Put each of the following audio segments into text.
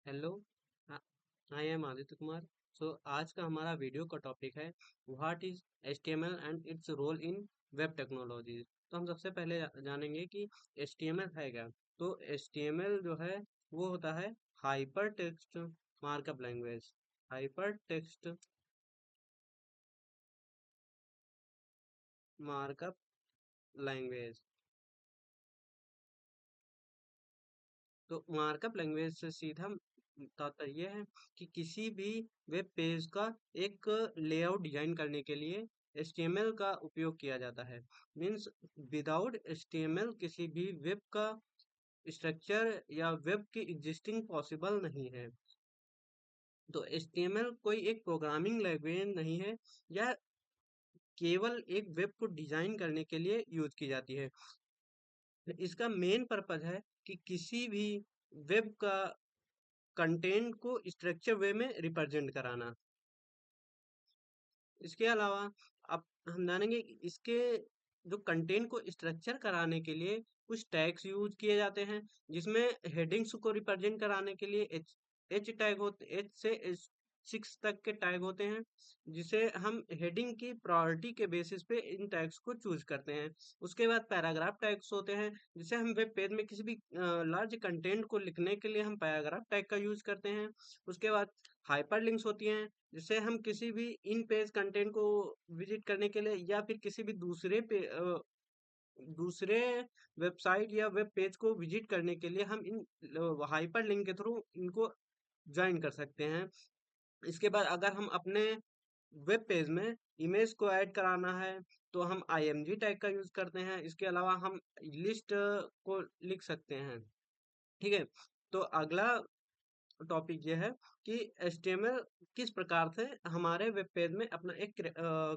Hello, I am Aditya Kumar. So आज का हमारा वीडियो का टॉपिक है what is HTML and it's role in web technologies. तो हम सबसे पहले जानेंगे कि HTML है क्या। तो HTML जो है वो होता है hyper text markup language. Hyper text markup language. तो मार्कअप लैंग्वेज से सीधा तात्पर्य है कि किसी भी वेब पेज का एक लेआउट डिजाइन करने के लिए HTML का उपयोग किया जाता है। मीन्स विदाउट HTML किसी भी वेब का स्ट्रक्चर या वेब की एग्जिस्टिंग पॉसिबल नहीं है। तो HTML कोई एक प्रोग्रामिंग लैंग्वेज नहीं है या केवल एक वेब को डिजाइन करने के लिए यूज की जाती है। इसका मेन पर्पज है कि किसी भी वेब का कंटेंट को स्ट्रक्चर वे में रिप्रेजेंट कराना। इसके अलावा अब हम जानेंगे कि इसके जो कंटेंट को स्ट्रक्चर कराने के लिए कुछ टैग्स यूज किए जाते हैं, जिसमें हेडिंग्स को रिप्रेजेंट कराने के लिए एच टैग होते, एच से H6 तक के टैग होते हैं, जिसे हम हेडिंग की प्रायोरिटी के बेसिस पे इन टैग्स को चूज करते हैं। उसके बाद पैराग्राफ टैग्स होते हैं, जिसे हम वेब पेज में किसी भी लार्ज कंटेंट को लिखने के लिए हम पैराग्राफ टैग का यूज करते हैं। उसके बाद हाइपर लिंक्स होती हैं, जिसे हम किसी भी इन पेज कंटेंट को विजिट करने के लिए या फिर किसी भी दूसरे वेबसाइट या वेब पेज को विजिट करने के लिए हम इन हाइपर लिंक के थ्रू इनको ज्वाइन कर सकते हैं। इसके बाद अगर हम अपने वेब पेज में इमेज को ऐड कराना है तो हम IMG टैग का यूज करते हैं। इसके अलावा हम लिस्ट को लिख सकते हैं। ठीक है। तो अगला टॉपिक ये है कि HTML किस प्रकार से हमारे वेब पेज में अपना एक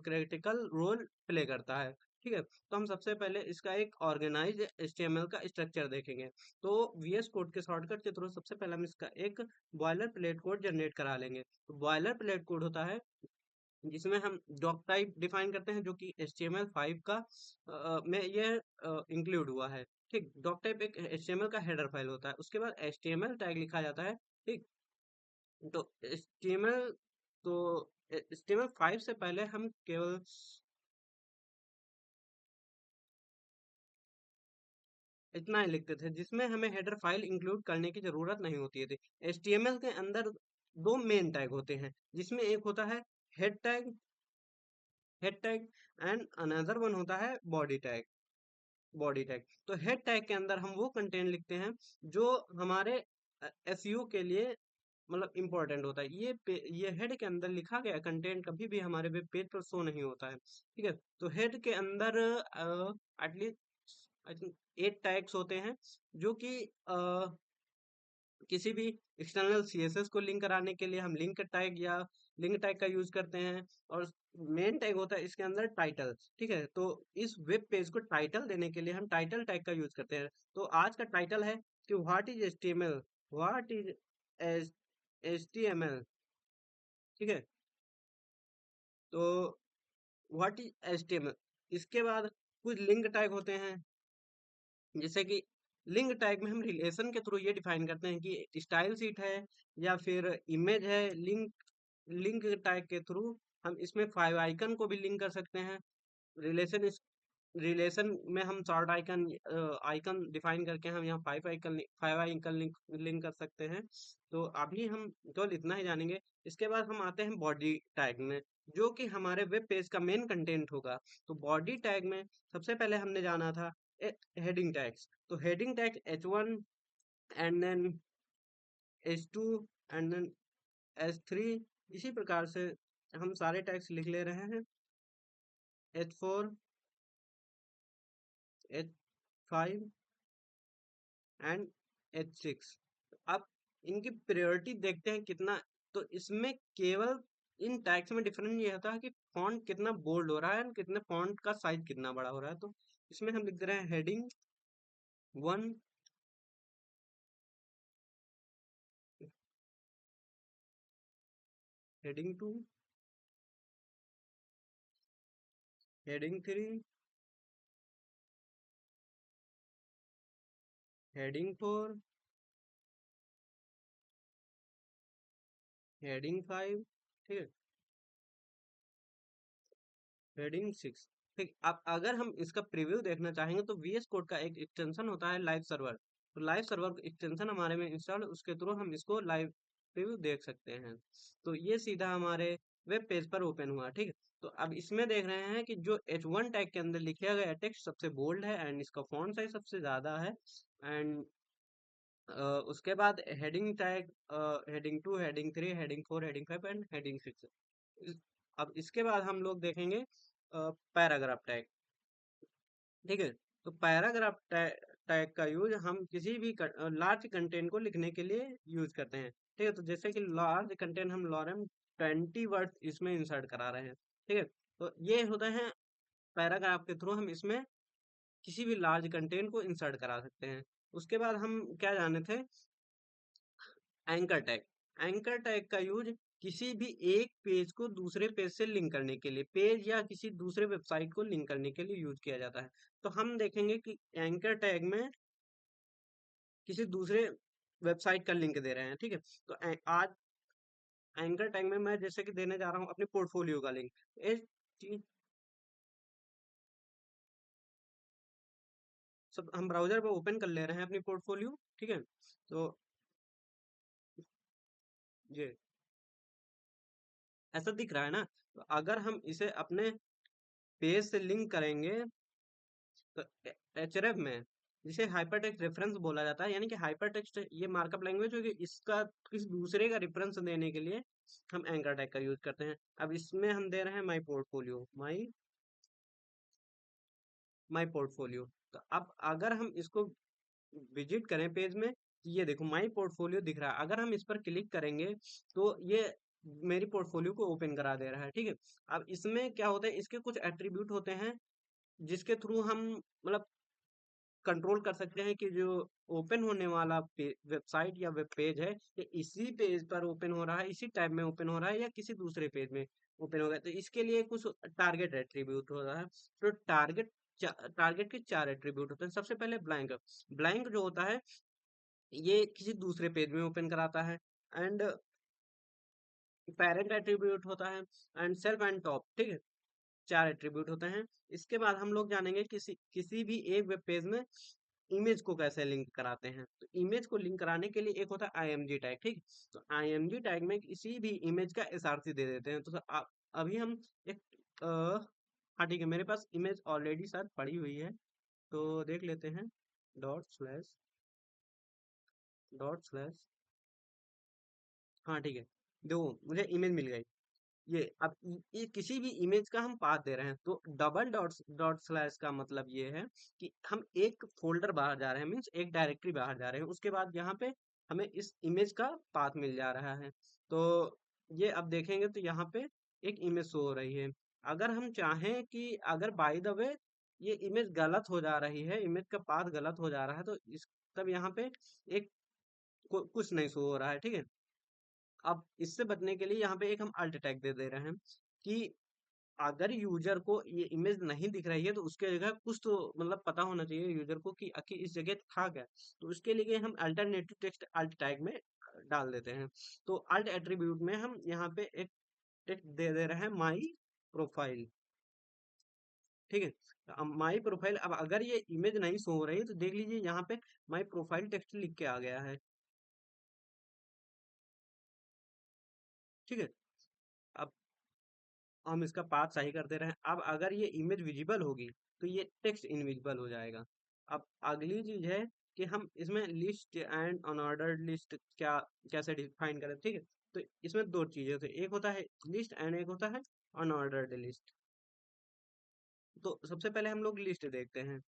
क्रिटिकल रोल प्ले करता है। ठीक है। तो हम सबसे पहले इसका एक ऑर्गेनाइज HTML का स्ट्रक्चर देखेंगे। तो VS कोड के शॉर्टकट के थ्रू सबसे पहले हम इसका एक बॉयलर प्लेट कोड जनरेट करा लेंगे। तो बॉयलर प्लेट कोड होता है जिसमें हम डॉक टाइप डिफाइन करते हैं, जो कि HTML5 का में ये इंक्लूड हुआ है। ठीक, डॉक टाइप एक HTML का हेडर फाइल होता है। उसके बाद HTML टैग लिखा जाता है। ठीक। तो HTML तो HTML5 से पहले हम केवल इतना ही लिखते थे, जिसमें हमें हेडर फाइल इंक्लूड करने की जरूरत नहीं होती थी। HTML के अंदर दो मेन टैग होते हैं, जिसमें एक होता है head tag, and another one होता है बॉडी टैग। तो हेड टैग के अंदर हम वो कंटेंट लिखते हैं जो हमारे SEO के लिए मतलब इम्पोर्टेंट होता है। ये हेड के अंदर लिखा गया कंटेंट कभी भी हमारे वेब पेज पर शो नहीं होता है। ठीक है। तो हेड के अंदर एटलीस्ट आई थिंक 8 टैग्स होते हैं, जो कि किसी भी एक्सटर्नल CSS को लिंक कराने के लिए हम लिंक टैग का यूज करते हैं। और मेन टैग होता है इसके अंदर टाइटल। ठीक है। तो इस वेब पेज को टाइटल देने के लिए हम टाइटल टैग का यूज करते हैं। तो आज का टाइटल है कि what is HTML, what is HTML। ठीक है। तो व्हाट इज HTML। इसके बाद कुछ लिंक टैग होते हैं, जैसे कि लिंक टैग में हम रिलेशन के थ्रू ये डिफाइन करते हैं कि स्टाइल सीट है या फिर इमेज है। लिंक टैग के थ्रू हम इसमें 5 आइकन को भी लिंक कर सकते हैं। रिलेशन रिलेशन में हम शॉर्ट आइकन आइकन डिफाइन करके हम यहाँ 5 आइकन लिंक कर सकते हैं। तो अभी हम केवल इतना ही जानेंगे। इसके बाद हम आते हैं बॉडी टैग में, जो कि हमारे वेब पेज का मेन कंटेंट होगा। तो बॉडी टैग में सबसे पहले हमने जाना था हेडिंग टैग्स। तो heading tag H1 and then H2 and then H3, इसी प्रकार से हम सारे टैग्स लिख ले रहे हैं। H4, H5 and H6। अब इनकी प्रायोरिटी देखते हैं कितना। तो इसमें केवल इन टैग्स में डिफरेंस ये होता है कि फॉन्ट कितना बोल्ड हो रहा है और कितने फॉन्ट का साइज कितना बड़ा हो रहा है। तो इसमें हम लिख दे रहे हैं heading 1, heading 2, heading 3, heading 4, heading 5, ठीक है, हेडिंग 6, ठीक। अब अगर हम इसका प्रीव्यू देखना चाहेंगे तो VS कोड का एक एक्सटेंशन होता है लाइव सर्वर। तो लाइव सर्वर एक्सटेंशन हमारे में इंस्टॉल, उसके थ्रू हम इसको लाइव प्रीव्यू देख सकते हैं। तो ये सीधा हमारे वेब पेज पर ओपन हुआ, ठीक है। तो अब इसमें देख रहे हैं कि जो H1 टैग के अंदर लिखा गया टेक्स्ट सबसे बोल्ड है एंड इसका फॉन्ट साइज सबसे ज्यादा है। एंड उसके बाद heading tag, heading 2, heading 3, heading 4, heading 5 and heading 6। अब इसके बाद हम लोग देखेंगे पैराग्राफ टैग, ठीक है। तो पैराग्राफ टैग का यूज हम किसी भी लार्ज कंटेंट को लिखने के लिए यूज करते हैं, ठीक है। तो जैसे कि लार्ज कंटेंट हम लॉरम 20 वर्ड इसमें इंसर्ट करा रहे हैं, ठीक है। तो ये होता है पैराग्राफ के थ्रू हम इसमें किसी भी लार्ज कंटेंट को इंसर्ट करा सकते हैं। उसके बाद हम क्या जाने थे, एंकर टैग। एंकर टैग का यूज किसी भी एक पेज को दूसरे पेज से लिंक करने के लिए, पेज या किसी दूसरे वेबसाइट को लिंक करने के लिए यूज किया जाता है। तो हम देखेंगे कि एंकर टैग में किसी दूसरे वेबसाइट का लिंक दे रहे हैं, ठीक है। तो आज एंकर टैग में मैं जैसे कि देने जा रहा हूँ अपने पोर्टफोलियो का लिंक। इस चीज सब हम ब्राउजर पे ओपन कर ले रहे हैं अपनी पोर्टफोलियो, ठीक है। तो ये ऐसा दिख रहा है ना। तो अगर हम इसे अपने पेज से लिंक करेंगे तो एचरेफ में जिसे हाइपरटेक्स्ट रेफरेंस बोला जाता है, यानी कि हाइपरटेक्स्ट ये मार्कअप लैंग्वेज है कि इसका किसी दूसरे का रेफरेंस देने के लिए हम एंकर टैग का यूज करते हैं। अब इसमें हम दे रहे हैं माई पोर्टफोलियो। तो अब अगर हम इसको विजिट करें पेज में, तो ये देखो माई पोर्टफोलियो दिख रहा है। अगर हम इस पर क्लिक करेंगे तो ये मेरी पोर्टफोलियो को ओपन करा दे रहा है, ठीक है। अब इसमें क्या होता है, इसके कुछ एट्रीब्यूट होते हैं जिसके थ्रू हम मतलब कंट्रोल कर सकते हैं कि जो ओपन होने वाला वेबसाइट या वेब पेज है ये इसी पेज पर ओपन हो रहा है, इसी टैब में ओपन हो रहा है या किसी दूसरे पेज में ओपन हो रहा है। तो इसके लिए कुछ टारगेट एट्रीब्यूट हो रहा है। तो टारगेट के 4 एट्रीब्यूट होते हैं। सबसे पहले ब्लैंक। ब्लैंक जो होता है ये किसी दूसरे पेज में ओपन कराता है। एंड पेरेंट एट्रीब्यूट होता है। एंड सेल्फ एंड टॉप, ठीक है। 4 एट्रीब्यूट होते हैं। इसके बाद हम लोग जानेंगे किसी किसी भी एक वेब पेज में इमेज को कैसे लिंक कराते हैं। तो इमेज को लिंक कराने के लिए एक होता है IMG टैग, ठीक है। तो IMG टैग में किसी भी इमेज का SRC दे देते हैं। तो अभी हम एक हाँ ठीक है, मेरे पास इमेज ऑलरेडी सर पड़ी हुई है, तो देख लेते हैं। डॉट स्लैश डॉट स्लैश हाँ ठीक है, दो मुझे इमेज मिल गई। ये अब ये किसी भी इमेज का हम पाथ दे रहे हैं। तो डबल डॉट डॉट स्लैश का मतलब ये है कि हम एक फोल्डर बाहर जा रहे हैं, मीन्स एक डायरेक्टरी बाहर जा रहे हैं, उसके बाद यहाँ पे हमें इस इमेज का पाथ मिल जा रहा है। तो ये अब देखेंगे तो यहाँ पे एक इमेज शो हो रही है। अगर हम चाहें कि अगर बाय द वे ये इमेज गलत हो जा रही है, इमेज का पाथ गलत हो जा रहा है, तो इस तब यहाँ पे एक कुछ नहीं शो हो रहा है, ठीक है। अब इससे बचने के लिए यहाँ पे एक हम अल्ट टैग दे दे रहे हैं कि अगर यूजर को ये इमेज नहीं दिख रही है तो उसके जगह कुछ तो मतलब पता होना चाहिए यूजर को कि आखिर इस जगह था क्या। तो उसके लिए हम अल्टरनेटिव टेक्स्ट अल्ट टैग में डाल देते हैं। तो अल्ट एट्रीब्यूट में हम यहाँ पे एक टेक्स्ट दे दे रहे हैं माई प्रोफाइल, ठीक है। अब माई प्रोफाइल, अब अगर ये इमेज नहीं शो हो रही है तो देख लीजिए यहाँ पे माई प्रोफाइल टेक्स्ट लिख के आ गया है, ठीक है। अब हम इसका पाथ सही कर दे रहे हैं। अब अगर ये इमेज विजिबल होगी तो ये टेक्स्ट इनविजिबल हो जाएगा। अब अगली चीज है कि हम इसमें लिस्ट एंड अनऑर्डर्ड लिस्ट क्या कैसे डिफाइन करें, ठीक है। तो इसमें दो चीजें होती है, एक होता है लिस्ट एंड एक होता है अनऑर्डर्ड लिस्ट। तो सबसे पहले हम लोग लिस्ट देखते हैं।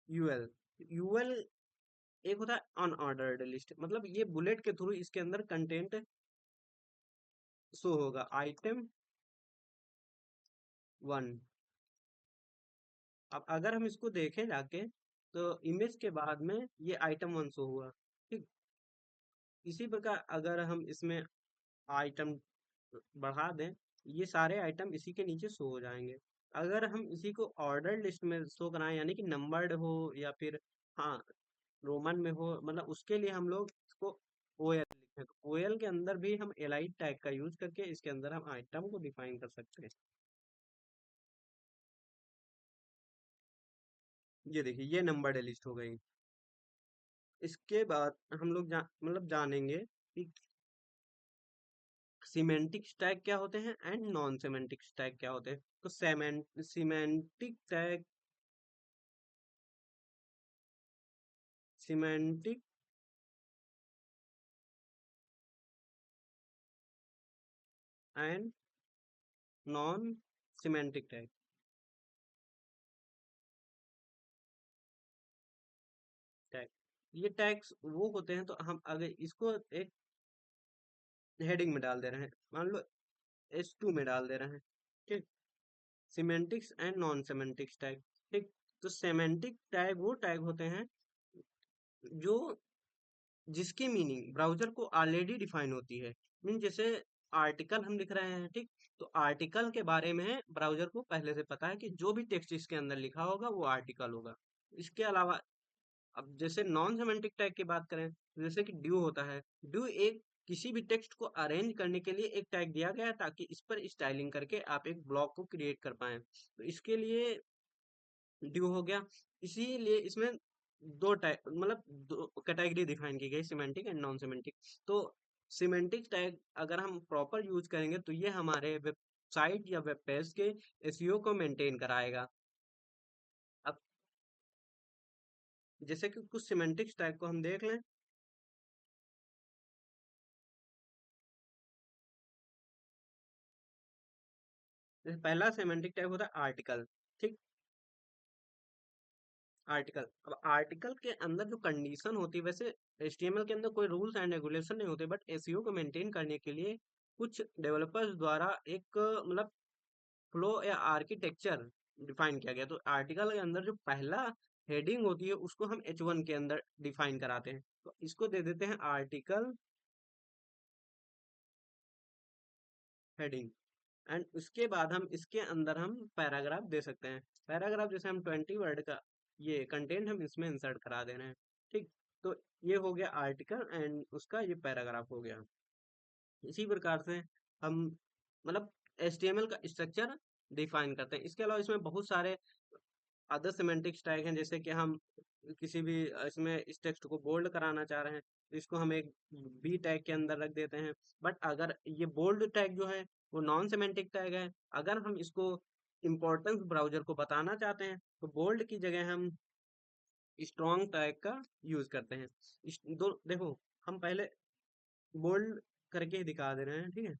यूएल यूएल एक होता है अनऑर्डर्ड लिस्ट, मतलब ये बुलेट के थ्रू इसके अंदर कंटेंट शो होगा। आइटम 1। अब अगर हम इसको देखें जाके तो इमेज के बाद में ये आइटम 1 शो हुआ, ठीक। इसी प्रकार अगर हम इसमें आइटम बढ़ा दें, ये सारे आइटम इसी के नीचे शो हो जाएंगे। अगर हम इसी को ऑर्डर लिस्ट में शो कराएं, यानी कि नंबर्ड हो या फिर हाँ रोमन में हो, मतलब उसके लिए हम लोग इसको OL हैं, तो OL के अंदर भी हम एलाइट टैग का यूज करके इसके अंदर हम आइटम को डिफाइन कर सकते हैं। ये देखिए, ये नंबर लिस्ट हो गई। इसके बाद हम लोग मतलब जानेंगे कि सिमेंटिक टैग क्या होते हैं एंड नॉन सिमेंटिक टैग क्या होते हैं। तो semantic tag, semantic and non semantic tag, tag ये टैग्स वो होते हैं। तो हम अगर इसको एक हेडिंग में डाल दे रहे हैं, मान लो S2 में डाल दे रहे हैं, ठीक। Semantics and non semantics tag, ठीक। तो सिमेंटिक टैग वो टैग होते हैं जो जिसकी मीनिंग ब्राउजर को ऑलरेडी डिफाइन होती है। मीन जैसे आर्टिकल हम लिख रहे हैं, ठीक। तो आर्टिकल के बारे में ब्राउजर को पहले से पता है कि जो भी टेक्स्ट इसके अंदर लिखा होगा वो आर्टिकल होगा। इसके अलावा अब जैसे नॉन सेमेंटिक टैग की बात करें, तो जैसे कि ड्यू होता है। ड्यू एक किसी भी टेक्स्ट को अरेंज करने के लिए एक टैग दिया गया है ताकि इस पर स्टाइलिंग करके आप एक ब्लॉक को क्रिएट कर पाए। तो इसके लिए ड्यू हो गया। इसीलिए इसमें दो टैग मतलब दो कैटेगरी डिफाइन की गई, सिमेंटिक एंड नॉन सिमेंटिक। तो सिमेंटिक टैग अगर हम प्रॉपर यूज करेंगे तो ये हमारे वेबसाइट या वेब पेज के एसईओ को मेंटेन कराएगा। अब जैसे कि कुछ सिमेंटिक टैग को हम देख लें। जैसे पहला सिमेंटिक टैग होता है आर्टिकल, ठीक। आर्टिकल, अब आर्टिकल के अंदर जो कंडीशन होती है, वैसे HTML के अंदर कोई रूल्स एंड रेगुलेशन नहीं होते, बट एसईओ को मेंटेन करने के लिए कुछ डेवलपर्स द्वारा एक मतलब फ्लो या आर्किटेक्चर डिफाइन किया गया। तो आर्टिकल के अंदर जो पहला हेडिंग होती है उसको हम H1 के अंदर डिफाइन कराते हैं। तो इसको दे देते हैं आर्टिकल हेडिंग। एंड उसके बाद हम इसके अंदर हम पैराग्राफ दे सकते हैं। पैराग्राफ जैसे हम 20 वर्ड का ये कंटेंट हम इसमें इंसर्ट करा दे रहे हैं, ठीक। तो ये हो गया आर्टिकल एंड उसका ये पैराग्राफ हो गया। इसी प्रकार से हम मतलब HTML का स्ट्रक्चर डिफाइन करते हैं। इसके अलावा इसमें बहुत सारे अदर सिमेंटिक्स टैग हैं, जैसे कि हम किसी भी इसमें इस टेक्स्ट को बोल्ड कराना चाह रहे हैं तो इसको हम एक बी टैग के अंदर रख देते हैं। बट अगर ये बोल्ड टैग जो है वो नॉन सिमेंटिक टैग है। अगर हम इसको इम्पोर्टेंस ब्राउजर को बताना चाहते हैं तो बोल्ड की जगह हम स्ट्रॉन्ग टैग का यूज करते हैं। दो देखो, हम पहले बोल्ड करके ही दिखा दे रहे हैं, ठीक है।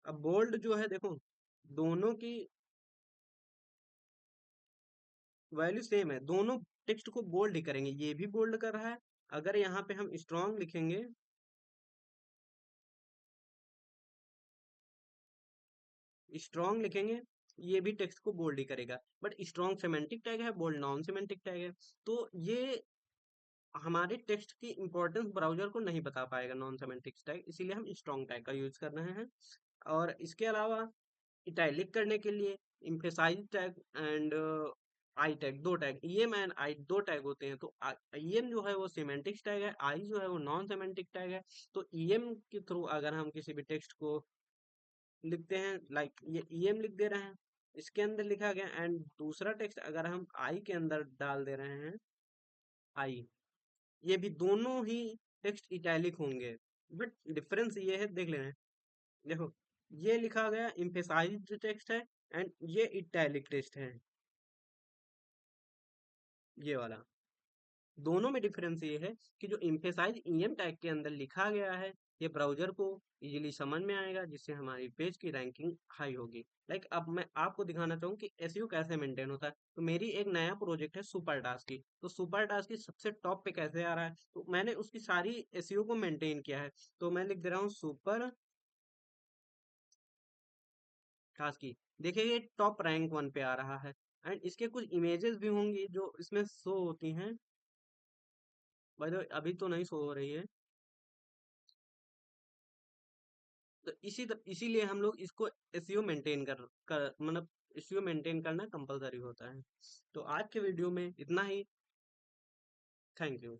अब बोल्ड जो है देखो, दोनों की वैल्यू सेम है, दोनों टेक्स्ट को बोल्ड ही करेंगे। ये भी बोल्ड कर रहा है, अगर यहाँ पे हम स्ट्रॉन्ग लिखेंगे, स्ट्रॉन्ग लिखेंगे, ये भी टेक्स्ट को बोल्ड ही करेगा। बट स्ट्रॉन्ग सिमेंटिक टैग है, बोल्ड नॉन सिमेंटिक टैग है। तो ये हमारे टेक्स्ट की इंपॉर्टेंस ब्राउजर को नहीं बता पाएगा नॉन सिमेंटिक टैग, इसीलिए हम स्ट्रॉन्ग टैग का यूज कर रहे हैं। और इसके अलावा इटैलिक करने के लिए emphasise tag and I tag, दो टैग ईएम एंड आई दो टैग होते हैं। तो ईएम जो है वो सिमेंटिक टैग है, आई जो है वो नॉन सिमेंटिक टैग है। तो ईएम के थ्रू अगर हम किसी भी टेक्स्ट को लिखते हैं, लाइक ये ईएम लिख दे रहे हैं, इसके अंदर लिखा गया, एंड दूसरा टेक्स्ट अगर हम आई के अंदर डाल दे रहे हैं, आई, ये भी दोनों ही टेक्स्ट इटैलिक होंगे। बट डिफरेंस ये है, देख लेना, देखो ये लिखा गया एम्फेसाइज्ड टेक्स्ट है एंड ये इटैलिक टेक्स्ट है, ये वाला। दोनों में डिफरेंस ये है कि जो एम्फेसाइज ईएम टैग के अंदर लिखा गया है ये ब्राउजर को इजीली समझ में आएगा, जिससे हमारी पेज की रैंकिंग हाई होगी। लाइक अब मैं आपको दिखाना चाहूँ कि एसईओ कैसे मेंटेन होता है। तो मेरी एक नया प्रोजेक्ट है सुपर टास्क की, तो सुपर टास्क की सबसे टॉप पे कैसे आ रहा है, तो मैंने उसकी सारी एसईओ को मेंटेन किया है। तो मैं लिख दे रहा हूँ सुपर टास्क की, देखिए ये टॉप रैंक 1 पे आ रहा है। एंड इसके कुछ इमेजेस भी होंगी जो इसमें शो होती हैं, बाय द वे अभी तो नहीं शो हो रही है। तो इसीलिए हम लोग इसको एसईओ मेंटेन कर मतलब एसईओ मेंटेन करना कंपलसरी होता है। तो आज के वीडियो में इतना ही। Thank you.